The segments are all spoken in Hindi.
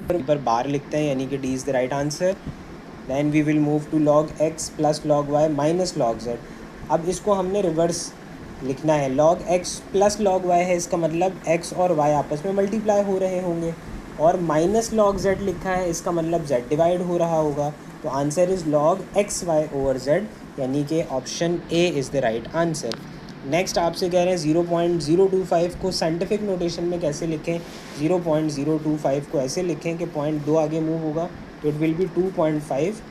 पर बार लिखते हैं, यानी कि D is the right answer. Then we will move to log x plus log y minus log z। अब इसको हमने रिवर्स लिखना है। log x plus log y है, इसका मतलब x और y आपस में मल्टीप्लाई हो रहे होंगे, और माइनस log z लिखा है, इसका मतलब z डिवाइड हो रहा होगा। तो answer is log x y over z, यानी कि option A is the right answer. Next आपसे कह रहे हैं 0.025 को साइंटिफिक नोटेशन में कैसे लिखें। 0.025 को ऐसे लिखें कि पॉइंट 2 आगे मूव होगा, तो it will be 2.5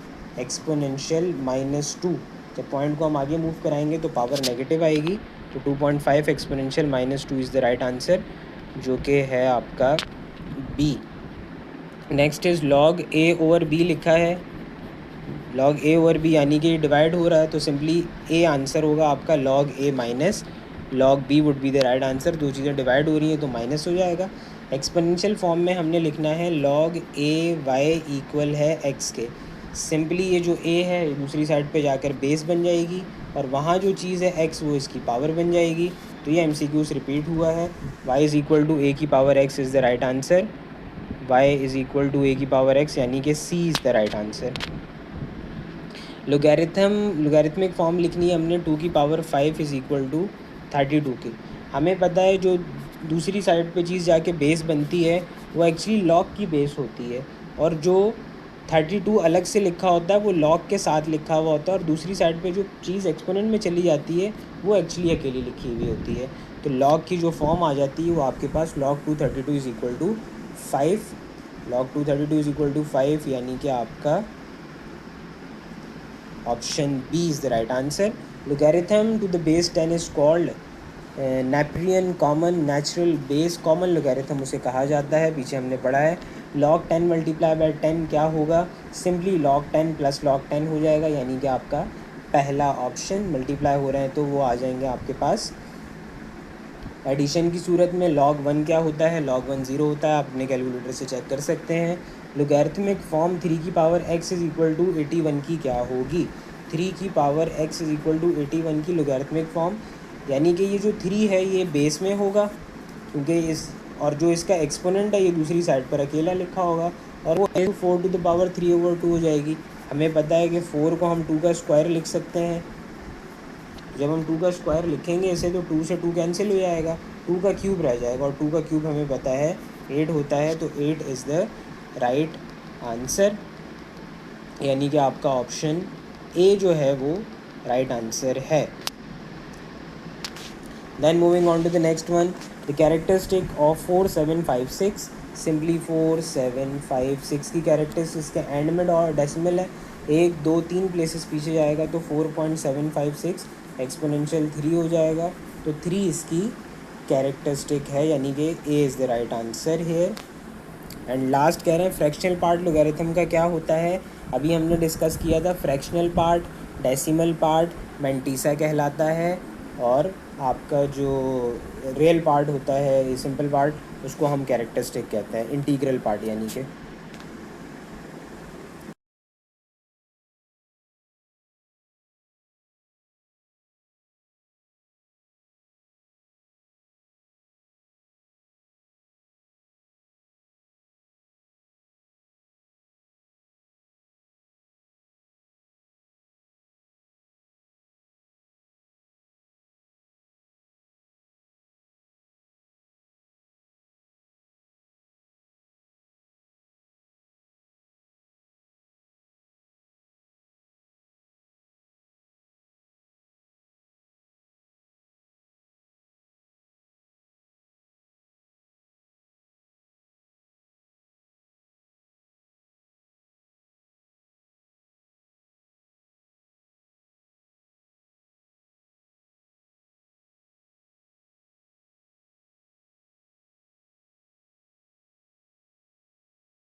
exponential minus 2। जब पॉइंट को हम आगे मूव कराएंगे तो पावर नेगेटिव आएगी, तो 2.5 exponential minus 2 is the right answer, जो कि है आपका B. Next is log a over b लिखा है। log a ओवर b यानी कि डिवाइड हो रहा है, तो सिंपली a आंसर होगा आपका, log a minus log b would be the right answer. दो चीज़ें डिवाइड हो रही हैं तो माइनस हो जाएगा। एक्सपोनेंशियल फॉर्म में हमने लिखना है log a y इक्वल है x के। सिंपली ये जो a है दूसरी साइड पे जाकर बेस बन जाएगी, और वहाँ जो चीज़ है x वो इसकी पावर बन जाएगी। तो ये MCQs रिपीट हुआ है। y is equal to a की power x is the right answer. y is equal to a की पावर x, यानी कि c is the right answer. Logarithmic form लिखनी है हमने 2 की पावर 5 इज़ इक्वल टू 32 की। हमें पता है जो दूसरी साइड पे चीज़ जाके बेस बनती है वो एक्चुअली लॉग की बेस होती है, और जो 32 अलग से लिखा होता है वो लॉग के साथ लिखा हुआ होता है, और दूसरी साइड पे जो चीज़ एक्सपोनेंट में चली जाती है वो एक्चुअली अकेली लिखी हुई होती है। तो लॉग की जो फॉर्म आ जाती है वो आपके पास log 232 is equal to 5, log 232 is equal to 5, यानी कि आपका option B is the right answer. Logarithm to the base 10 is called Naperian common natural base common logarithm उसे कहा जाता है, पीछे हमने पढ़ा है। log 10 मल्टीप्लाई बाय 10 क्या होगा, सिंपली log 10 प्लस log 10 हो जाएगा, यानी कि आपका पहला ऑप्शन। मल्टीप्लाई हो रहे हैं तो वो आ जाएंगे आपके पास। एडिशन की सूरत में log 1 क्या होता है, log 1 0 होता है, आप अपने कैलकुलेटर से चेक कर सकते हैं। लोगैरिथमिक फॉर्म 3 की power x is equal to 81 की क्या होगी। 3 की power x is equal to 81 की लोगैरिथमिक फॉर्म, यानी कि ये जो 3 है ये बेस में होगा, क्योंकि इस और जो इसका एक्सपोनेंट है ये दूसरी साइड पर अकेला लिखा होगा, और वो 4 टू द पावर 3 ओवर 2 हो जाएगी। हमें पता है कि 4 को हम 2 का स्क्वायर लिख सकते हैं। जब हम 2 का स्क्वायर लिखेंगे इसे तो 2 से 2 कैंसिल हो जाएगा, 2 का क्यूब रह जाएगा, और 2 का क्यूब हमें पता है 8 होता है, तो 8 इज़ द राइट आंसर, यानी कि आपका ऑप्शन ए जो है वो राइट आंसर है। Then moving on to the next one, the characteristic of 4756, simply 4756 की कैरेक्टरिस्टिक्स के एंड में और डेसिमल है, 1 2 3 प्लेसेस पीछे जाएगा तो 4.756 एक्सपोनेंशियल 3 हो जाएगा, तो 3 इसकी कैरेक्टरिस्टिक है, यानी कि A is the right answer here. And last कह रहे हैं फ्रैक्शनल पार्ट लोगैरिथम का क्या होता है। अभी हमने डिस्कस किया था fractional part, decimal part mantissa कहलाता है, और आपका जो रियल पार्ट होता है सिंपल पार्ट उसको हम कैरेक्टरिस्टिक कहते हैं, इंटीग्रल पार्ट यानी कि।